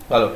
Hello,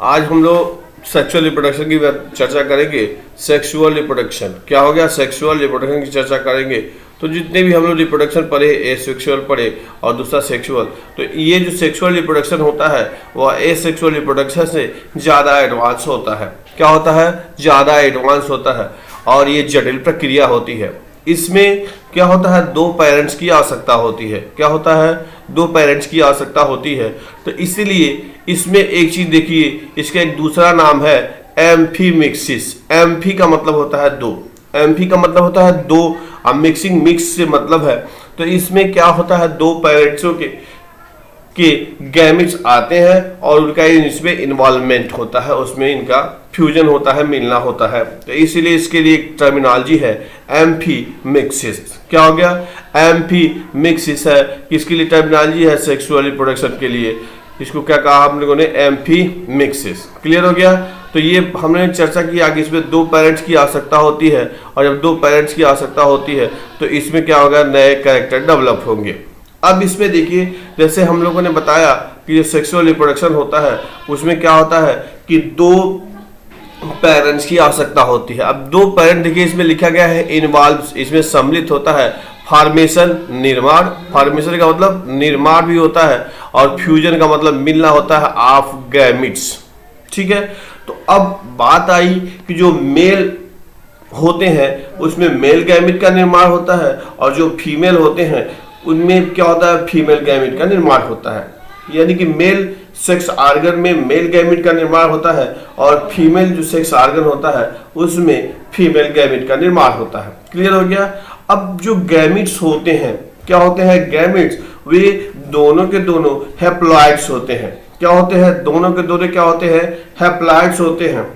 आज हम लोग सेक्सुअल रिप्रोडक्शन की चर्चा करेंगे। सेक्सुअल रिप्रोडक्शन क्या हो गया? सेक्सुअल रिप्रोडक्शन की चर्चा करेंगे। तो जितने भी हम लोग रिप्रोडक्शन पढ़े, एसेक्सुअल पढ़े और दूसरा सेक्सुअल, तो ये जो सेक्सुअल रिप्रोडक्शन होता है वह एसेक्सुअल रिप्रोडक्शन से ज़्यादा एडवांस होता है। क्या होता है? ज़्यादा एडवांस होता है और ये जटिल प्रक्रिया होती है। इसमें क्या होता है? दो पेरेंट्स की आवश्यकता होती है। क्या होता है? दो पेरेंट्स की आवश्यकता होती है। तो इसीलिए इसमें एक चीज देखिए, इसका एक दूसरा नाम है एम्फीमिक्सिस। एम्फी का मतलब होता है दो, एम्फी का मतलब होता है दो, अब मिक्सिंग मिक्स से मतलब है। तो इसमें क्या होता है? दो पेरेंट्सों के गैमेट्स आते हैं और उनका इसमें इन्वॉल्वमेंट होता है, उसमें इनका फ्यूजन होता है, मिलना होता है। तो इसीलिए इसके लिए एक टर्मिनोलॉजी है एम्फीमिक्सिस। क्या हो गया? एम्फीमिक्सिस है। किसके लिए टर्मिनोलॉजी है? सेक्सुअल रिप्रोडक्शन के लिए। इसको क्या कहा हम लोगों ने? एम्फीमिक्सिस। क्लियर हो गया? तो ये हमने चर्चा की आगे, इसमें दो पेरेंट्स की आवश्यकता होती है और जब दो पेरेंट्स की आवश्यकता होती है तो इसमें क्या होगा? नए कैरेक्टर डेवलप होंगे। अब इसमें देखिए, जैसे हम लोगों ने बताया कि जो सेक्सुअल रिप्रोडक्शन होता है उसमें क्या होता है कि दो पेरेंट्स की आवश्यकता होती है। अब दो पेरेंट देखिए, इसमें लिखा गया है इन्वॉल्व, इसमें सम्मिलित होता है फॉर्मेशन, निर्माण। फॉर्मेशन का मतलब निर्माण भी होता है और फ्यूजन का मतलब मिलना होता है ऑफ गैमिट्स। ठीक है, तो अब बात आई कि जो मेल होते हैं उसमें मेल गैमिट का निर्माण होता है और जो फीमेल होते हैं उनमें क्या होता है? फीमेल गैमिट का निर्माण होता है। यानी कि मेल सेक्स आर्गन में मेल गैमिट का निर्माण होता है और फीमेल जो सेक्स आर्गन होता है उसमें फीमेल गैमिट का निर्माण होता है। क्लियर हो गया? अब जो गैमिट्स होते हैं, क्या होते हैं? गैमिट्स वे दोनों के दोनों हैप्लॉइड्स होते हैं। क्या होते हैं? दोनों के दोनों क्या होते हैं? हैप्लॉइड्स होते हैं,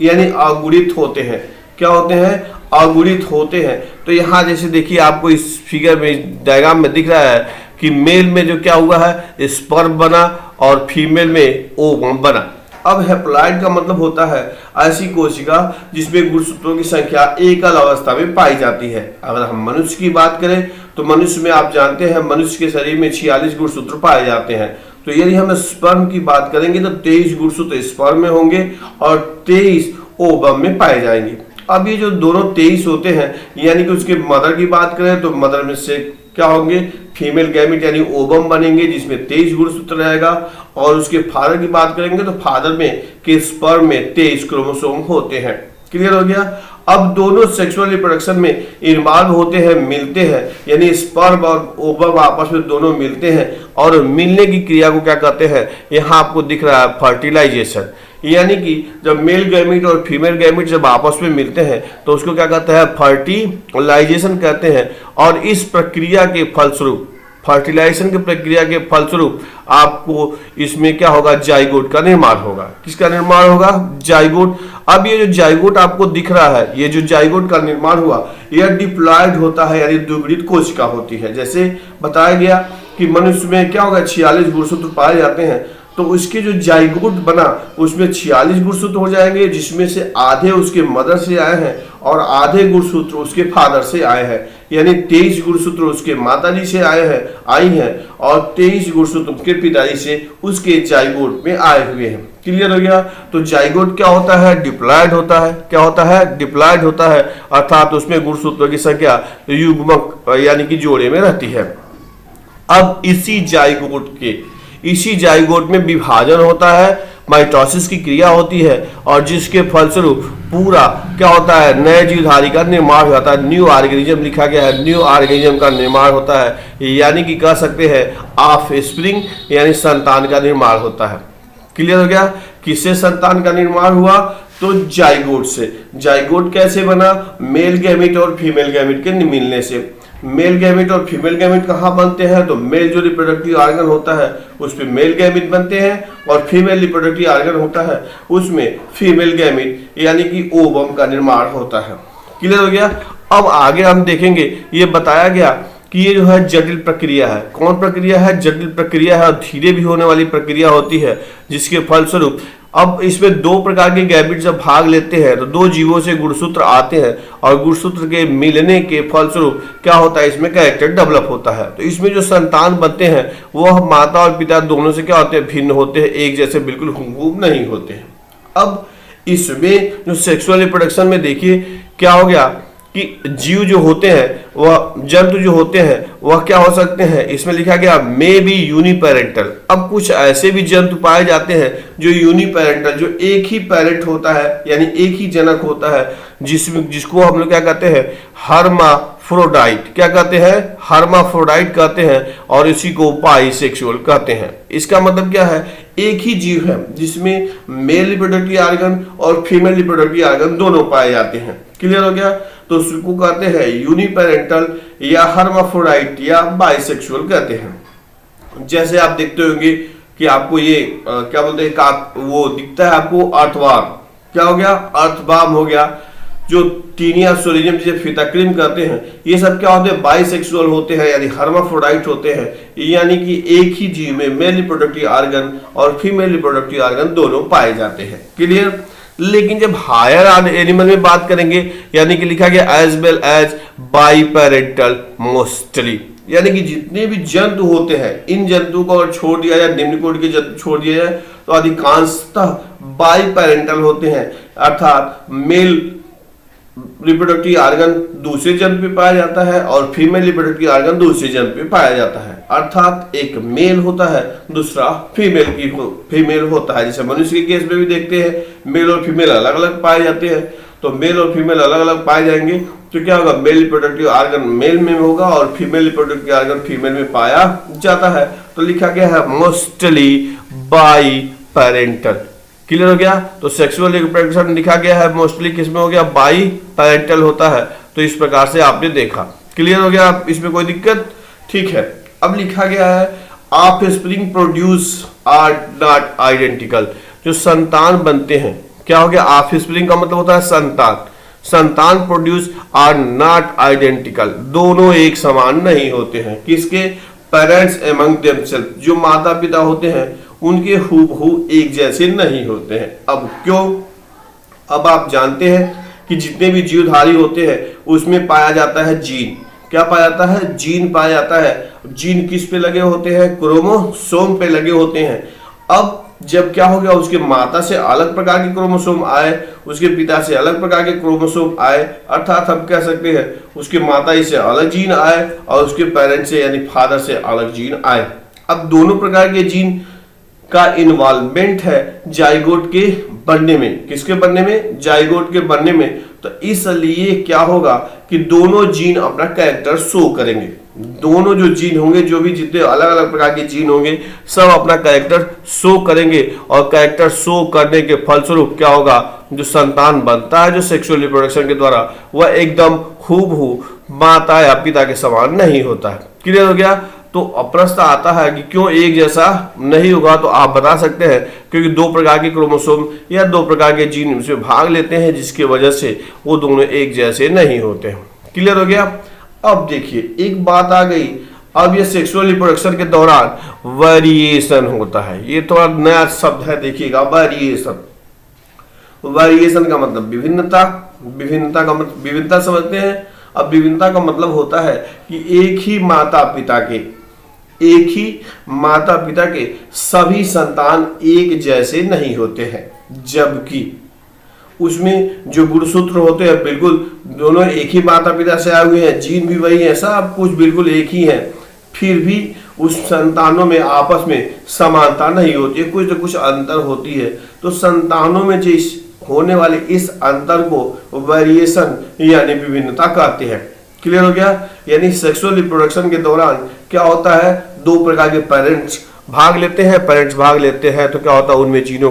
यानी अगुणित होते हैं। क्या होते हैं? अगुणित होते हैं। तो यहाँ जैसे देखिए, आपको इस फिगर में, डायग्राम में दिख रहा है कि मेल में जो क्या हुआ है? स्पर्म बना और फीमेल में ओवम बना। अब हैप्लॉइड का मतलब होता है ऐसी कोशिका जिसमें गुणसूत्रों की संख्या एकल अवस्था में पाई जाती है। अगर हम मनुष्य की बात करें तो मनुष्य में आप जानते हैं मनुष्य के शरीर में 46 गुणसूत्र पाए जाते हैं। तो यदि हम स्पर्म की बात करेंगे तो 23 गुणसूत्र स्पर्म में होंगे और 23 ओवम में पाए जाएंगे। अब ये जो दोनों 23 होते हैं, यानी कि उसके मदर की बात करें तो मदर में से क्या होंगे? फीमेल गैमिट यानी ओवम बनेंगे जिसमें 23 गुणसूत्र रहेगा। और उसके फादर की बात करेंगे तो फादर में के स्पर्म में 23 क्रोमोसोम होते हैं। क्लियर हो गया? अब दोनों सेक्सुअल रिप्रोडक्शन में इन्वॉल्व होते हैं, मिलते हैं, यानी स्पर्म और ओवम आपस में दोनों मिलते हैं और मिलने की क्रिया को क्या कहते हैं? यहाँ आपको दिख रहा है फर्टिलाइजेशन। यानी कि जब मेल गैमिट और फीमेल गैमिट जब आपस में मिलते हैं तो उसको क्या कहते हैं? फर्टिलाइजेशन कहते हैं। और इस प्रक्रिया के फलस्वरूप, फर्टिलाइजेशन की प्रक्रिया के फलस्वरूप आपको इसमें क्या होगा? जाइगोट का निर्माण होगा। किसका निर्माण होगा? जाइगोट। अब ये जो जाइगोट आपको दिख रहा है, ये जो जाइगोट का निर्माण हुआ यह डिप्लॉयड होता है, यानी द्विगुणित कोशिका होती है। जैसे बताया गया कि मनुष्य में क्या होगा? 46 गुणसूत्र पाए जाते हैं, तो उसके जो जाइगोट बना उसमें 46 गुणसूत्र हो जाएंगे, जिसमें से आधे उसके मदर से आए हैं और आधे गुणसूत्र उसके फादर से आए हैं। यानी 23 गुणसूत्र उसके माताजी से आई हैं और 23 गुणसूत्र उसके पिताजी से उसके जाइगोट में आए हुए हैं। क्लियर हो गया? तो जाइगोट क्या होता है? डिप्लॉयड होता है। क्या होता है? डिप्लॉयड होता है, अर्थात उसमें गुणसूत्रों की संख्या युग्मक यानी कि जोड़े में रहती है। अब इसी जाइगोट में विभाजन होता है, माइटोसिस की क्रिया होती है और जिसके फलस्वरूप पूरा क्या होता है? नए जीवधारी का निर्माण हो जाता है। न्यू ऑर्गेनिज्म लिखा गया है, न्यू ऑर्गेनिज्म का निर्माण होता है, यानी कि कह सकते हैं ऑफ स्प्रिंग, यानी संतान का निर्माण होता है। क्लियर हो गया? किससे संतान का निर्माण हुआ? तो जाइगोट से। जाइगोट कैसे बना? मेल गैमिट और फीमेल गैमिट के मिलने से। मेल गैमिट और फीमेल गैमिट कहाँ बनते हैं? तो मेल जो रिप्रोडक्टिव ऑर्गन होता है उस पे मेल गैमिट बनते हैं और फीमेल रिप्रोडक्टिव ऑर्गन होता है उसमें फीमेल गैमिट यानी कि ओवम का निर्माण होता है। क्लियर हो गया? अब आगे हम देखेंगे, ये बताया गया कि ये जो है जटिल प्रक्रिया है। कौन प्रक्रिया है? जटिल प्रक्रिया है और धीरे भी होने वाली प्रक्रिया होती है, जिसके फलस्वरूप अब इसमें दो प्रकार के गैमेट जब भाग लेते हैं तो दो जीवों से गुणसूत्र आते हैं और गुणसूत्र के मिलने के फलस्वरूप क्या होता है, इसमें कैरेक्टर डेवलप होता है। तो इसमें जो संतान बनते हैं वो माता और पिता दोनों से क्या होते हैं, भिन्न होते हैं, एक जैसे बिल्कुल हुबहू नहीं होते हैं। अब इसमें जो सेक्सुअल रिप्रोडक्शन में देखिए क्या हो गया कि जीव जो होते हैं वह जंतु जो होते हैं वह क्या हो सकते हैं, इसमें लिखा गया मे बी यूनिपेरेंटल। अब कुछ ऐसे भी जंतु पाए जाते हैं जो यूनिपेरेंटल, जो एक ही पेरेंट होता है यानी एक ही जनक होता है, जिसको हम लोग क्या कहते हैं, हर्माफ्रोडाइट। क्या कहते हैं, हर्माफ्रोडाइट कहते हैं, और इसी को बाइसेक्सुअल कहते हैं। इसका मतलब क्या है, एक ही जीव है जिसमें मेल रिप्रोडक्टिव ऑर्गन और फीमेल रिप्रोडक्टिव ऑर्गन दोनों पाए जाते हैं। क्लियर हो गया? तो उसको कहते हैं यूनिपेरेंटल या हर्माफ्रोडाइट या बाइसेक्सुअल कहते हैं। जैसे आप देखते होंगे कि आपको ये क्या बोलते हैं, वो दिखता है आपको अर्थवार्म। क्या हो गया, अर्थवार्म हो गया। जो टीनिया सोलिजियम जिसे फिताक्रीम कहते हैं, ये सब क्या होते हैं, बाइसेक्सुअल होते हैं यानी हर्माफ्रोडाइट होते हैं, यानी कि एक ही जीव में मेल रिप्रोडक्टिव ऑर्गन और फीमेल रिप्रोडक्टिव ऑर्गन दोनों पाए जाते हैं। क्लियर? लेकिन जब हायर एनिमल में बात करेंगे यानी कि लिखा गया एज वेल एज बाइपेरेंटल मोस्टली, यानी कि जितने भी जंतु होते हैं इन जंतु को अगर छोड़ दिया जाए, निम्न कोटि के जंतु छोड़ दिया जाए तो अधिकांशतः बाइपेरेंटल होते हैं, अर्थात मेल रिप्रोडक्टिव ऑर्गन दूसरे जंतु पे पाया जाता है और फीमेल रिप्रोडक्टिव ऑर्गन दूसरे जंतु पे पाया जाता है। अर्थात एक मेल होता है, दूसरा फीमेल होता है। जैसे मनुष्य के केस में भी देखते हैं मेल और फीमेल अलग अलग पाए जाते हैं। तो मेल और फीमेल अलग अलग पाए जाएंगे तो क्या होगा, मेल रिप्रोडक्टिव ऑर्गन मेल में होगा और फीमेल रिप्रोडक्टिव ऑर्गन फीमेल में पाया जाता है। तो लिखा गया है मोस्टली बाइपेरेंटल। क्लियर हो गया? तो सेक्सुअल रिप्रोडक्शन लिखा गया है मोस्टली किसमें हो गया, बाई पैरेंटल होता है। तो इस प्रकार से आपने देखा। क्लियर हो गया? इसमें कोई दिक्कत? ठीक है। अब लिखा गया है offspring produce are not identical. जो संतान बनते हैं, क्या हो गया, ऑफस्प्रिंग का मतलब होता है संतान। संतान प्रोड्यूस आर नॉट आइडेंटिकल, दोनों एक समान नहीं होते हैं। किसके, पेरेंट्स एमंग देमसेल्फ, जो माता पिता होते हैं उनके हूबहू एक जैसे नहीं होते हैं। अब क्यों? अब आप जानते हैं कि जितने भी जीवधारी होते हैं उसमें पाया जाता है जीन। क्या पाया जाता है, जीन पाया जाता है। जीन किस पे लगे होते हैं, क्रोमोसोम पे लगे होते हैं। अब जब क्या हो गया, उसके माता से अलग प्रकार के क्रोमोसोम आए, उसके पिता से अलग प्रकार के क्रोमोसोम आए, अर्थात हम कह सकते हैं उसके माता से अलग जीन आए और उसके पेरेंट्स से यानी फादर से अलग जीन आए। अब दोनों प्रकार के जीन का इन्वॉल्वमेंट है जाइगोट के बनने में। किसके बनने में, जाइगोट के बनने में। तो इसलिए क्या होगा कि दोनों जीन अपना कैरेक्टर शो करेंगे। दोनों जो जीन होंगे, जो भी जितने अलग अलग प्रकार के जीन होंगे, सब अपना कैरेक्टर शो करेंगे और कैरेक्टर शो करने के फलस्वरूप क्या होगा, जो संतान बनता है जो सेक्सुअल रिप्रोडक्शन के द्वारा, वह एकदम हूबहू माता या पिता के समान नहीं होता है। क्लियर हो गया? तो प्रश्न आता है कि क्यों एक जैसा नहीं होगा, तो आप बता सकते हैं क्योंकि दो प्रकार के क्रोमोसोम या दो प्रकार के जीन उसमें भाग लेते हैं, जिसकी वजह से वो दोनों एक जैसे नहीं होते हैं। क्लियर हो गया? अब देखिए एक बात आ गई, अब ये सेक्सुअल रिप्रोडक्शन के दौरान वेरिएशन होता है। ये थोड़ा नया शब्द है, देखिएगा, वेरिएशन। वेरिएशन का मतलब विभिन्नता, विभिन्नता का मतलब विभिन्नता समझते हैं। अब विभिन्नता का मतलब होता है कि एक ही माता पिता के सभी संतान एक जैसे नहीं होते हैं, जबकि उसमें जो गुणसूत्र होते हैं बिल्कुल दोनों एक ही माता पिता से आए हुए हैं, जीन भी वही है, सब कुछ बिल्कुल एक ही है, फिर भी उस संतानों में आपस में समानता नहीं होती है, कुछ न कुछ अंतर होती है। तो संतानों में जो होने वाले इस अंतर को वेरिएशन यानी विभिन्नता कहते हैं। क्लियर हो गया? यानी सेक्सुअल रिप्रोडक्शन के दौरान क्या होता है, दो प्रकार के पेरेंट्स भाग लेते हैं तो क्या होता है, उनमें जीनों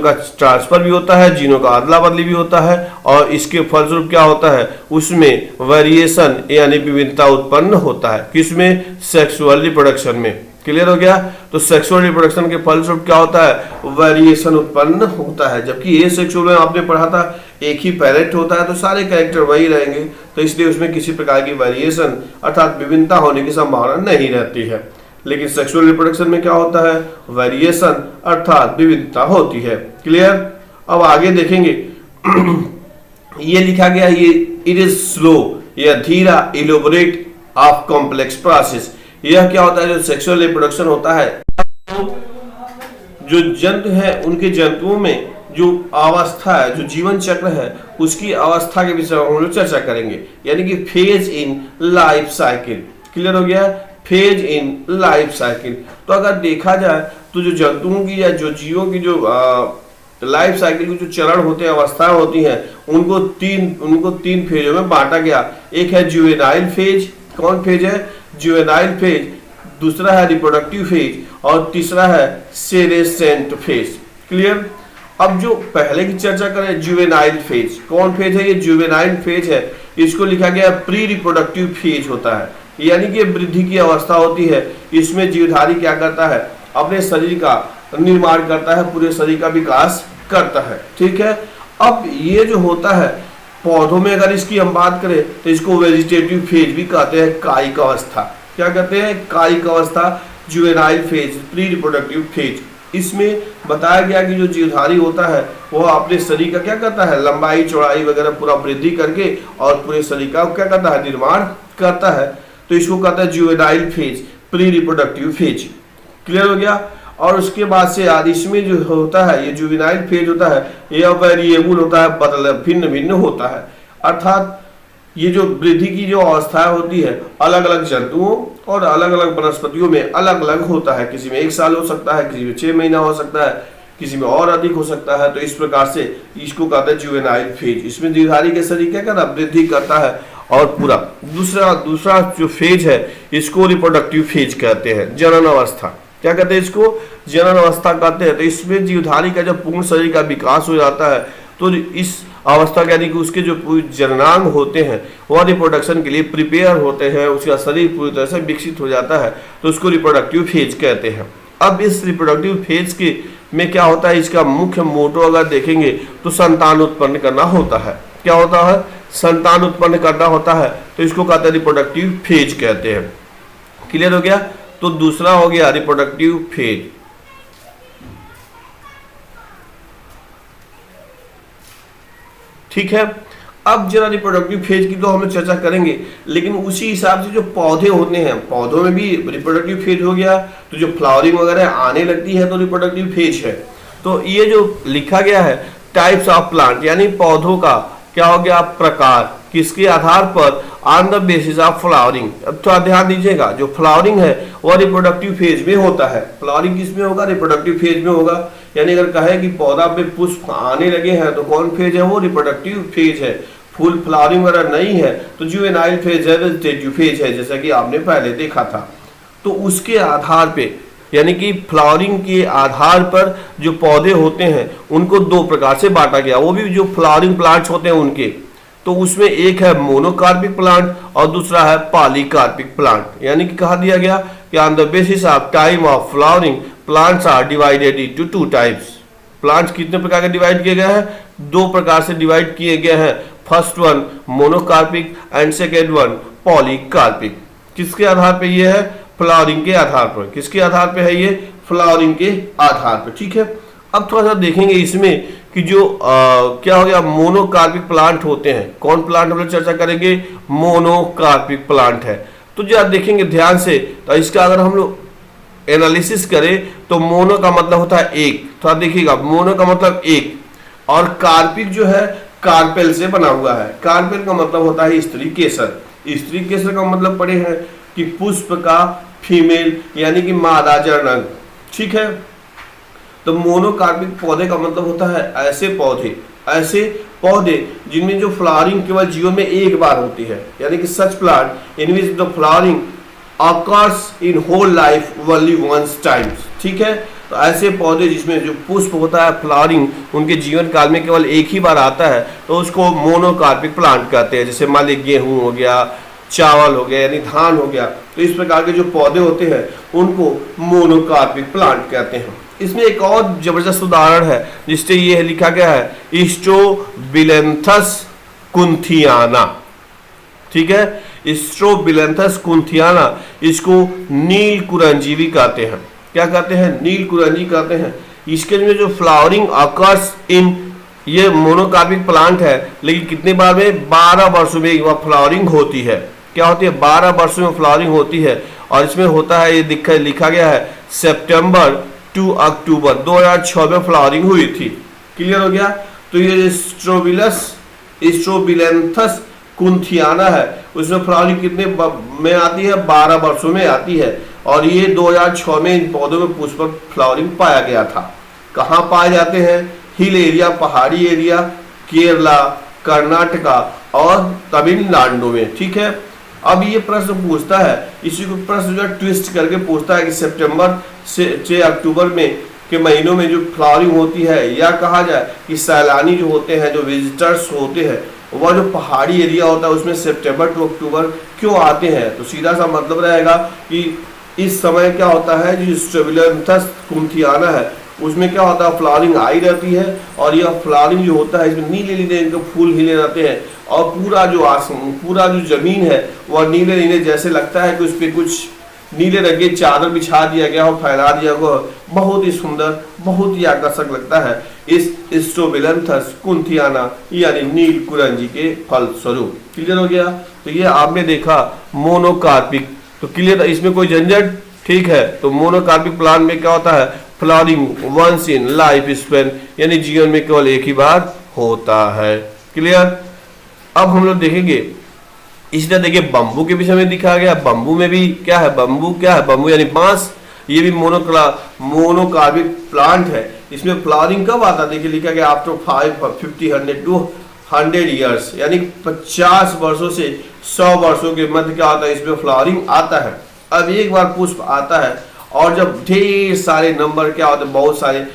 का ट्रांसफर भी होता है, जीनों का अदला बदली भी होता है, और इसके फलस्वरूप क्या होता है, उसमें वेरिएशन यानी विभिन्नता उत्पन्न होता है। किसमें, सेक्सुअल रिप्रोडक्शन में। क्लियर हो गया? तो सेक्सुअल रिप्रोडक्शन के फलस्वरूप क्या होता है, वेरिएशन उत्पन्न होता है। जबकि ये सेक्सुअल में आपने पढ़ा था एक ही पेरेंट होता है तो सारे कैरेक्टर वही रहेंगे, तो इसलिए उसमें किसी प्रकार की वेरिएशन अर्थात विभिन्नता होने की संभावना नहीं रहती है। लेकिन सेक्सुअल रिप्रोडक्शन में क्या होता है, वेरिएशन अर्थात विविधता होती है। क्लियर। अब आगे देखेंगे ये लिखा गया, ये इट इज स्लो या धीरा इलोबरेट ऑफ कॉम्प्लेक्स प्रोसेस। यह क्या होता है, जो सेक्सुअल रिप्रोडक्शन होता है, जो जंतु है उनके जंतुओं में जो अवस्था है, जो जीवन चक्र है, उसकी अवस्था के विषय में हम लोग चर्चा करेंगे, यानी कि phase in life cycle. Clear हो गया, फेज इन लाइफ साइकिल। तो अगर देखा जाए तो जो जंतुओं की या जो जीवों की जो लाइफ साइकिल के जो चरण होते हैं, अवस्थाएं होती हैं, उनको तीन फेजों में बांटा गया। एक है जुवेनाइल फेज। कौन फेज है, जुवेनाइल फेज। दूसरा है रिप्रोडक्टिव फेज और तीसरा है सेरेसेंट फेज। क्लियर। अब जो पहले की चर्चा करें, जुवेनाइल फेज। कौन फेज है, ये जुवेनाइल फेज है। इसको लिखा गया प्री रिप्रोडक्टिव फेज होता है, यानी कि वृद्धि की अवस्था होती है। इसमें जीवधारी क्या करता है, अपने शरीर का निर्माण करता है, पूरे शरीर का विकास करता है। ठीक है। अब ये जो होता है पौधों में, अगर इसकी हम बात करें तो इसको वेजिटेटिव फेज भी कहते हैं, कायिक अवस्था। क्या कहते हैं, कायिक अवस्था, juvenile phase, pre reproductive phase. इसमें बताया गया कि जो जीवधारी होता है वह अपने शरीर का क्या करता है, लंबाई चौड़ाई वगैरह पूरा वृद्धि करके और पूरे शरीर का क्या करता है, निर्माण करता है। तो इसको कहता है juvenile phase, pre reproductive phase. Clear हो गया। और उसके बाद से इसमें जो होता है, ये जुवेनाइल फेज होता है, यह वेरिएबल होता है, बदल भिन्न भिन्न होता है। अर्थात ये जो वृद्धि की जो अवस्थाएं होती है, अलग अलग जंतुओं और अलग अलग वनस्पतियों में अलग अलग होता है। किसी में 1 साल हो सकता है, किसी में 6 महीना हो सकता है, किसी में और अधिक हो सकता है। तो इस प्रकार से इसको कहते हैं जुवेनाइल फेज। इसमें जीवधारी के शरीर क्या करता है, वृद्धि करता है और पूरा। दूसरा जो फेज है इसको रिप्रोडक्टिव फेज कहते हैं, जनन अवस्था। क्या कहते हैं इसको, जनन अवस्था कहते हैं। तो इसमें जीवधारी का जब पूर्ण शरीर का विकास हो जाता है तो इस अवस्था यानी कि उसके जो जननांग होते हैं वह रिप्रोडक्शन के लिए प्रिपेयर होते हैं, उसका शरीर पूरी तरह से विकसित हो जाता है, तो उसको रिप्रोडक्टिव फेज कहते हैं। अब इस रिप्रोडक्टिव फेज के में क्या होता है, इसका मुख्य मोटो अगर देखेंगे तो संतान उत्पन्न करना होता है। क्या होता है, संतान उत्पन्न करना होता है। तो इसको कहते हैं रिप्रोडक्टिव फेज कहते हैं। क्लियर हो गया। तो दूसरा हो गया रिप्रोडक्टिव फेज। ठीक है। अब जरा रिप्रोडक्टिव फेज की तो हम लोग चर्चा करेंगे, लेकिन उसी हिसाब से जो पौधे होते हैं, पौधों में भी रिप्रोडक्टिव फेज हो गया। तो जो फ्लावरिंग वगैरह आने लगती है तो रिप्रोडक्टिव फेज है। तो ये जो लिखा गया है टाइप्स ऑफ प्लांट, यानी पौधों का क्या हो गया, प्रकार, किसके आधार पर, on the basis of flowering. अब थोड़ा ध्यान दीजिएगा, जो फ्लावरिंग है वह रिप्रोडक्टिव फेज में होता है। फ्लावरिंग किस में होगा, रिप्रोडक्टिव फेज में होगा। यानी अगर कहे कि पौधा पे पुष्प आने लगे हैं तो कौन फेज है, वो रिप्रोडक्टिव फेज है। फूल फ्लावरिंग वगैरह नहीं है तो जुवेनाइल फेज है, वेजिटेटिव फेज है, जैसा कि आपने पहले देखा था। तो उसके आधार पे, यानी कि फ्लावरिंग के आधार पर जो पौधे होते हैं उनको 2 प्रकार से बांटा गया, वो भी जो फ्लावरिंग प्लांट्स होते हैं उनके। तो उसमें एक है मोनोकार्पिक प्लांट और दूसरा है पॉलीकार्पिक प्लांट। यानी कि कहा दिया गया कि on the basis of time of flowering plants are divided into 2 types. Plants कितने प्रकार के डिवाइड किए गए हैं, 2 प्रकार से डिवाइड किए गए हैं। First one monocarpic and second one polycarpic. किसके आधार पे ये है, फ्लावरिंग के आधार पर। किसके आधार पे है ये, फ्लावरिंग के आधार पर। ठीक है। अब थोड़ा सा देखेंगे इसमें कि जो क्या हो गया, मोनोकार्पिक प्लांट होते हैं। कौन प्लांट हम लोग चर्चा करेंगे, मोनोकार्पिक प्लांट है। तो जब देखेंगे ध्यान से, तो इसका अगर हम लोग एनालिसिस करें तो मोनो का मतलब होता है एक। थोड़ा देखिएगा, मोनो का मतलब एक, और कार्पिक जो है कार्पेल से बना हुआ है। कार्पेल का मतलब होता है स्त्री केसर। स्त्री केसर का मतलब पढ़े हैं कि पुष्प का फीमेल, यानी कि मादा जनन। ठीक है। तो मोनोकार्पिक पौधे का मतलब होता है ऐसे पौधे जिनमें जो फ्लावरिंग केवल जीवन में एक बार होती है, यानी कि such plant in which the flowering occurs in whole life only once times. ठीक है। तो ऐसे पौधे जिसमें जो पुष्प होता है, फ्लावरिंग उनके जीवन काल में केवल एक ही बार आता है, तो उसको मोनोकार्पिक प्लांट कहते हैं। जैसे मान लीजिए गेहूं हो गया, चावल हो गया, यानी धान हो गया। तो इस प्रकार के जो पौधे होते हैं उनको मोनोकार्पिक प्लांट कहते हैं। इसमें एक और जबरदस्त उदाहरण है जिससे ये लिखा गया है स्ट्रोबिलेंथस कुंथियाना। ठीक है। स्ट्रोबिलेंथस कुंथियाना, इसको नील कुरंजी भी कहते हैं। क्या कहते हैं? नील कुरंजी कहते हैं। इसके में जो फ्लावरिंग अकर्स इन, ये मोनोकार्पिक प्लांट है, लेकिन कितने बार में? 12 वर्षों में एक बार फ्लावरिंग होती है। क्या होती है? 12 वर्षों में फ्लावरिंग होती है। और इसमें होता है, ये लिखा गया है सितंबर टू अक्टूबर 2006 में फ्लावरिंग हुई थी। क्लियर हो गया? तो ये स्ट्रोबिलेंथस कुंथियाना है, उसमें फ्लावरिंग कितने में आती है? 12 वर्षों में आती है। और ये 2006 में इन पौधों में पुष्पक फ्लावरिंग पाया गया था। कहाँ पाए जाते हैं? हिल एरिया, पहाड़ी एरिया, केरला, कर्नाटका और तमिलनाडु में। ठीक है। अब ये प्रश्न पूछता है, इसी को प्रश्न जो ट्विस्ट करके पूछता है कि सितंबर से अक्टूबर में के महीनों में जो फ्लावरिंग होती है, या कहा जाए कि सैलानी जो होते हैं, जो विजिटर्स होते हैं, वह जो पहाड़ी एरिया होता है उसमें सितंबर टू अक्टूबर क्यों आते हैं? तो सीधा सा मतलब रहेगा कि इस समय क्या होता है, जो स्ट्रोबिलेंथस कुंथियाना है उसमें क्या होता है, फ्लावरिंग आई रहती है। और यह फ्लावरिंग जो होता है इसमें नीले नीले इनके फूल खिले रहते हैं, और पूरा जो जमीन है वह नीले नीले जैसे लगता है कि उस पर कुछ नीले रंग की चादर बिछा दिया गया हो, फैला दिया गया। बहुत ही सुंदर, बहुत ही आकर्षक लगता है इस स्ट्रोबिलेंथस कुंथियाना यानी नील कुरंजी के फल स्वरूप। क्लियर हो गया? तो ये आपने देखा मोनोकार्पिक। तो क्लियर, इसमें कोई झंझट? ठीक है। तो मोनोकार्पिक प्लांट में क्या होता है? Flowering once in life span, यानी जीवन में केवल एक ही बार होता है। क्लियर? अब हम लोग देखेंगे, इसलिए देखिए बंबू के विषय में दिखाया गया। बंबू में भी क्या है? बंबू क्या है? बंबू यानी बांस। ये भी मोनोकार्पिक प्लांट है। इसमें फ्लावरिंग कब आता है? देखिए लिखा गया आफ्टर 50 100 to 100 ईयर्स, यानी 50 वर्षों से 100 वर्षों के मध्य क्या होता है, इसमें फ्लावरिंग आता है। अब एक बार पुष्प आता है, और जब ढेर सारे नंबर क्या होते हैं, बहुत सारे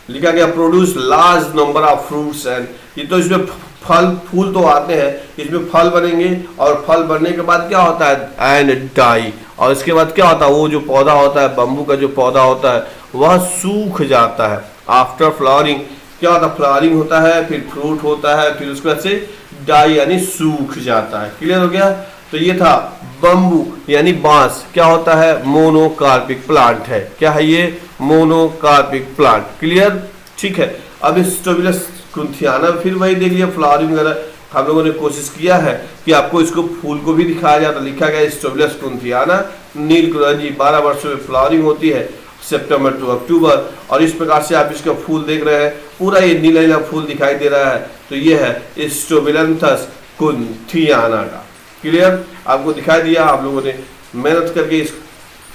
लिखा गया produce large number of fruits and, ये तो इसमें फूल तो आते हैं, इसमें फल बनेंगे, और फल बनने के बाद क्या होता है, एंड डाई। और इसके बाद क्या होता है, वो जो पौधा होता है, बम्बू का जो पौधा होता है वह सूख जाता है। आफ्टर फ्लावरिंग क्या होता है, फ्लावरिंग होता है, फिर फ्रूट होता है, फिर उसके बाद से डाई यानी सूख जाता है। क्लियर हो गया? तो ये था बम्बू यानी बांस। क्या होता है? मोनोकार्पिक प्लांट है। क्या है ये? Monocarpic plant. क्लियर? ठीक है। अब इस स्ट्रोबिलस कुंथियाना फिर वही देख लिया, फ्लावरिंग वगैरह हम लोगों ने कोशिश किया है कि आपको इसको फूल को भी दिखाया जाता। लिखा गया स्ट्रोबिलस कुंथियाना नील कुरंजी 12 वर्षों में फ्लावरिंग होती है सितंबर टू अक्टूबर, और इस प्रकार से आप इसका फूल देख रहे हैं, पूरा ये नीला नीला फूल दिखाई दे रहा है। तो ये है स्ट्रोबिलेंथस कुंथियाना का। क्लियर? आपको दिखाई दिया। आप लोगों ने मेहनत करके इस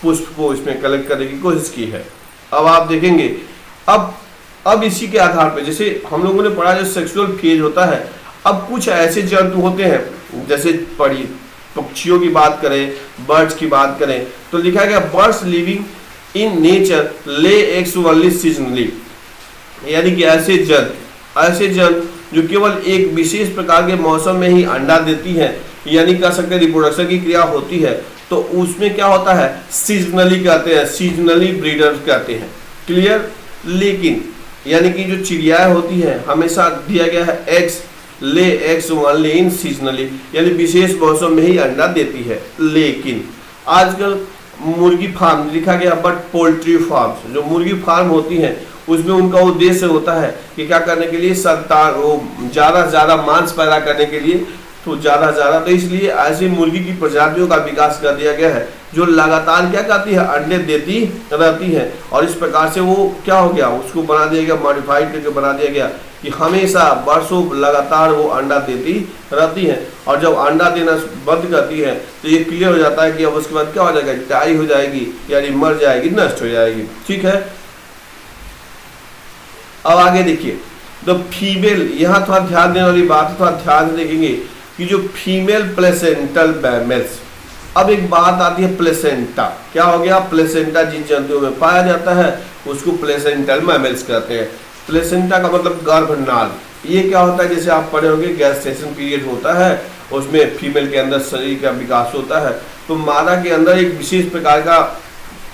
पुष्प को इसमें कलेक्ट करने की कोशिश की है। अब आप देखेंगे, अब इसी के आधार पर जैसे हम लोगों ने पढ़ा जो सेक्सुअल फेज होता है, अब कुछ ऐसे जंतु होते हैं, जैसे पढ़िए पक्षियों की बात करें, बर्ड्स की बात करें, तो लिखा गया birds living in nature lay eggs only seasonally, यानी कि ऐसे जंतु जो केवल एक विशेष प्रकार के मौसम में ही अंडा देती हैं, यानी कह सकते हैं रिप्रोडक्शन की क्रिया होती है, तो उसमें क्या होता है, सीजनली कहते हैं, सीजनली ब्रीडर कहते हैं। क्लियर? लेकिन यानी कि जो चिड़ियाएं होती हैं, हमेशा दिया गया है eggs lay eggs only in seasonally, यानी विशेष मौसम में ही अंडा देती है। लेकिन आजकल मुर्गी फार्म लिखा गया, बट पोल्ट्री फार्म, जो मुर्गी फार्म होती हैं उसमें उनका उद्देश्य होता है कि क्या करने के लिए, संतान, वो ज़्यादा से ज़्यादा मांस पैदा करने के लिए, तो तो इसलिए ऐसी मुर्गी की प्रजातियों का विकास कर दिया गया है जो लगातार क्या करती है, अंडे देती रहती है। और इस प्रकार से वो क्या हो गया, उसको बना दिया गया, मॉडिफाइड करके बना दिया गया कि हमेशा वर्षों लगातार वो अंडा देती रहती है। और जब अंडा देना बंद करती है तो ये क्लियर हो जाता है कि अब उसके बाद क्या हो जाएगा, डाई हो जाएगी, यानी मर जाएगी, नष्ट हो जाएगी। ठीक है? अब आगे देखिए, तो फीमेल, यहाँ थोड़ा ध्यान देने वाली बात है, थोड़ा ध्यान से देखेंगे कि जो फीमेल प्लेसेंटल मैमल्स, अब एक बात आती है प्लेसेंटा। क्या हो गया, प्लेसेंटा जिन जंतुओं में पाया जाता है उसको प्लेसेंटल मैमल्स कहते हैं। प्लेसेंटा का मतलब गर्भनाल। ये क्या होता है, जैसे आप पढ़े होंगे गैस्टेशन पीरियड होता है, उसमें फीमेल के अंदर शरीर का विकास होता है, तो मादा के अंदर एक विशेष प्रकार का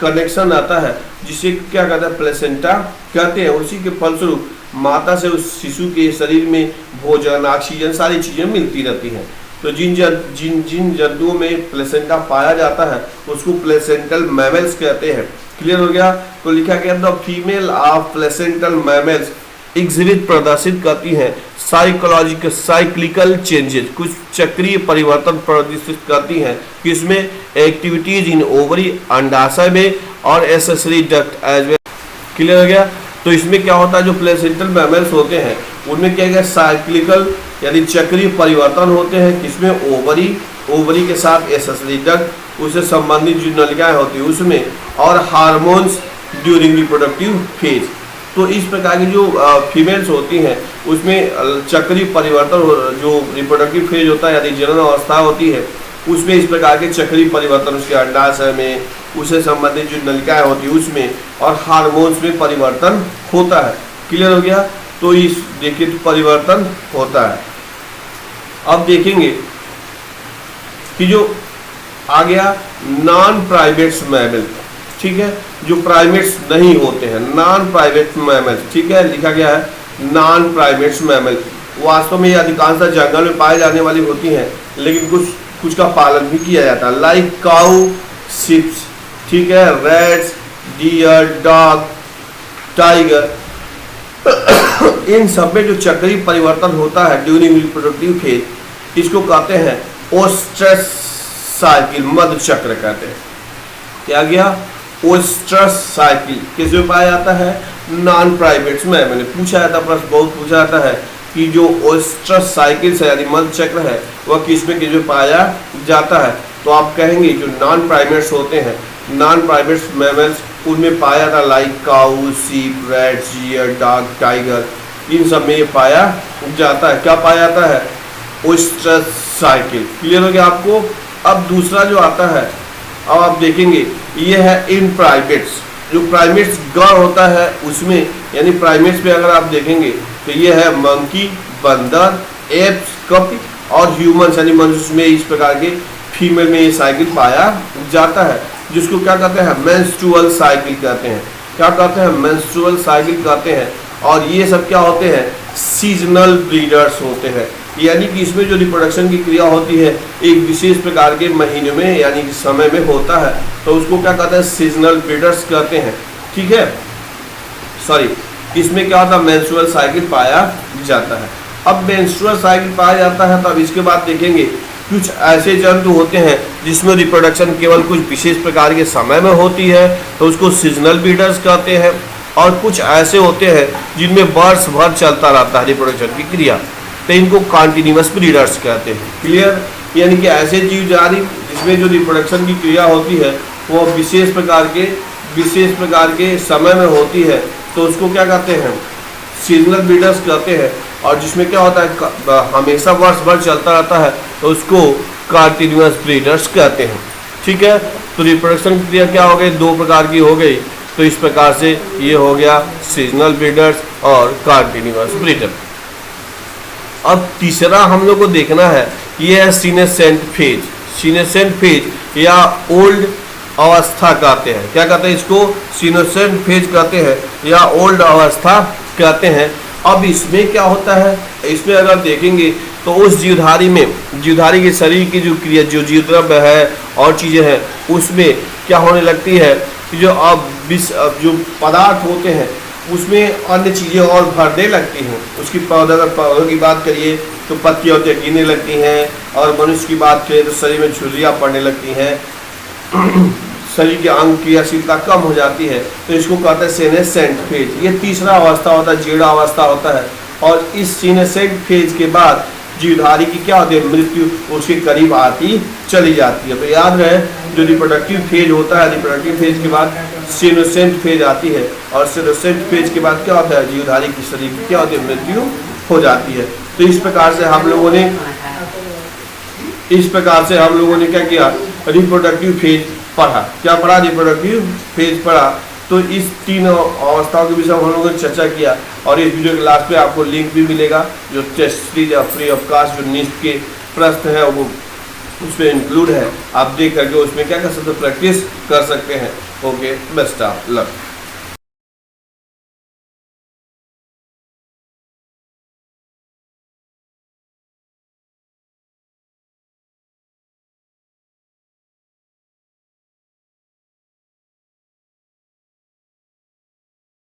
कनेक्शन आता है जिसे क्या कहते हैं, प्लेसेंटा कहते हैं। उसी के फलस्वरूप माता से उस शिशु के शरीर में भोजन, ऑक्सीजन, सारी चीजें मिलती रहती हैं। तो जिन जंतुओं में प्लेसेंटा पाया जाता है उसको प्लेसेंटल मैमल्स कहते हैं। क्लियर हो गया। तो लिखा गया the female of placental mammals exhibit प्रदर्शित करती हैं साइकोलॉजिकल साइक्लिकल चेंजेस, कुछ चक्रीय परिवर्तन प्रदर्शित करती हैं किसमें, एक्टिविटीज इन ओवरी अंडाशय में और accessory duct as well. Clear हो गया। तो इसमें क्या होता है, जो प्लेसेंटल मैमल्स होते हैं उनमें क्या है साइक्लिकल यानी चक्रीय परिवर्तन होते हैं किसमें, ओवरी के साथ एक्सेसरी डक्ट उससे संबंधित जो नलिकाएं होती है उसमें, और हार्मोन्स ड्यूरिंग रिप्रोडक्टिव फेज। तो इस प्रकार की जो फीमेल्स होती हैं उसमें चक्रीय परिवर्तन जो रिप्रोडक्टिव फेज होता है यानी जनन अवस्था होती है उसमें इस प्रकार के चक्रीय परिवर्तन उसके अंडाशय में, उससे संबंधित जो नलिकाएं होती है उसमें, और हार्मोन्स में परिवर्तन होता है। क्लियर हो गया। तो इस देखिए तो परिवर्तन होता है। अब देखेंगे कि जो आ गया नॉन प्राइमेट्स मैमल, ठीक है, जो प्राइमेट्स नहीं होते हैं नॉन प्राइमेट मैमल, ठीक है, लिखा गया है नॉन प्राइमेट्स मैमल। वास्तव में ये अधिकांशतः जंगल में पाए जाने वाली होती हैं लेकिन कुछ का पालन भी किया जाता है, लाइक काऊ, शिप्स, ठीक है, रैट्स, डियर, डॉग, टाइगर। इन सब में जो चक्रीय परिवर्तन होता है ड्यूरिंग रिप्रोडक्टिव फेज इसको कहते हैं ओस्ट्रस साइकिल, मध्य चक्र कहते हैं। क्या गया, ओस्ट्रस साइकिल किसमें पाया जाता है, नॉन प्राइमेट्स में। मैंने पूछा जाता प्रश्न बहुत पूछा जाता है कि जो ओस्ट्रस साइकिल है यानी मध्य चक्र है वह किसमें पाया जाता है। तो आप कहेंगे जो नॉन प्राइमेट्स होते हैं नॉन प्राइमेट्स मैमल्स उनमें पाया जाता लाइक काऊ, सीप, रैट, डियर, डॉग, टाइगर, इन सब में ये पाया जाता है। क्या पाया जाता है, ओस्ट्रस साइकिल। क्लियर हो गया आपको। अब दूसरा जो आता है अब आप देखेंगे ये है इन प्राइमेट्स, जो प्राइमेट्स गण होता है उसमें यानी प्राइमेट्स में अगर आप देखेंगे तो ये है मंकी, बंदर, एप्स, कप और ह्यूमंस यानी मनुष्य में इस प्रकार के फीमेल में ये साइकिल पाया जाता है जिसको क्या कहते हैं, मेंस्ट्रुअल साइकिल कहते हैं। क्या कहते हैं, मेंस्ट्रुअल साइकिल कहते हैं। और ये सब क्या होते हैं, सीजनल ब्रीडर्स होते हैं, यानी कि इसमें जो रिप्रोडक्शन की क्रिया होती है एक विशेष प्रकार के महीने में यानी कि समय में होता है तो उसको क्या कहते हैं, सीजनल ब्रीडर्स कहते हैं। ठीक है, सॉरी, इसमें क्या होता है, मेंस्ट्रुअल साइकिल पाया जाता है। अब मेंस्ट्रुअल साइकिल पाया जाता है तो अब इसके बाद देखेंगे कुछ ऐसे जंतु होते हैं जिसमें रिप्रोडक्शन केवल कुछ विशेष प्रकार के समय में होती है तो उसको सीजनल ब्रीडर्स कहते हैं, और कुछ ऐसे होते हैं जिनमें वर्ष भर चलता रहता है रिप्रोडक्शन की क्रिया तो इनको कॉन्टिन्यूअस ब्रीडर्स कहते हैं। क्लियर, यानी कि ऐसे जीव जाति जिसमें जो रिप्रोडक्शन की क्रिया होती है वो विशेष प्रकार के समय में होती है तो उसको क्या कहते हैं, सीजनल ब्रीडर्स कहते हैं। और जिसमें क्या होता है हमेशा वर्ष भर चलता रहता है तो उसको कॉन्टिन्यूअस ब्रीडर्स कहते हैं। ठीक है, तो रिप्रोडक्शन की क्रिया क्या हो गई, दो प्रकार की हो गई। तो इस प्रकार से ये हो गया सीजनल ब्रीडर्स और कॉन्टिन्यूअस ब्रीडर। अब तीसरा हम लोग को देखना है ये है सीनेसेंट फेज। सीनेसेंट फेज या ओल्ड अवस्था कहते हैं। क्या कहते हैं इसको, सीनेसेंट फेज कहते हैं या ओल्ड अवस्था कहते हैं। अब इसमें क्या होता है, इसमें अगर देखेंगे तो उस जीवधारी के शरीर की जो क्रिया जो जीवद्रव्य है और चीज़ें हैं उसमें क्या होने लगती है कि जो जो पदार्थ होते हैं उसमें अन्य चीज़ें और भरने लगती हैं। उसकी अगर पौधों की बात करिए तो पत्तियाँ गिरने लगती हैं, और मनुष्य की बात करें तो शरीर में झुर्रियाँ पड़ने लगती हैं, शरीर की अंग क्रियाशीलता कम हो जाती है तो इसको कहते हैं सीनेसेंट फेज। ये तीसरा अवस्था होता है, जीर्ण अवस्था होता है। और इस सीनेसेंट फेज के बाद जीवधारी की क्या होती है, मृत्यु उसके करीब आती चली जाती है। तो याद रहे जो रिप्रोडक्टिव फेज होता है, रिप्रोडक्टिव फेज के बाद सीनेसेंट फेज आती है, और सीनेसेंट फेज के बाद क्या होता है, जीवधारी की शरीर की क्या होती है, मृत्यु हो जाती है। तो इस प्रकार से हम लोगों ने क्या किया, रिप्रोडक्टिव फेज पढ़ा। क्या पढ़ा, रिप्रोडक्टिव फेज पढ़ा। तो इस तीन अवस्थाओं के विषय में हम लोगों ने चर्चा किया, और इस वीडियो के लास्ट पे आपको लिंक भी मिलेगा जो टेस्ट सीरीज या फ्री ऑफ कास्ट जो निफ्ट के प्रश्न है वो उसमें इंक्लूड है। आप देख करके उसमें क्या कर सकते हो, प्रैक्टिस कर सकते हैं। Okay, best of luck.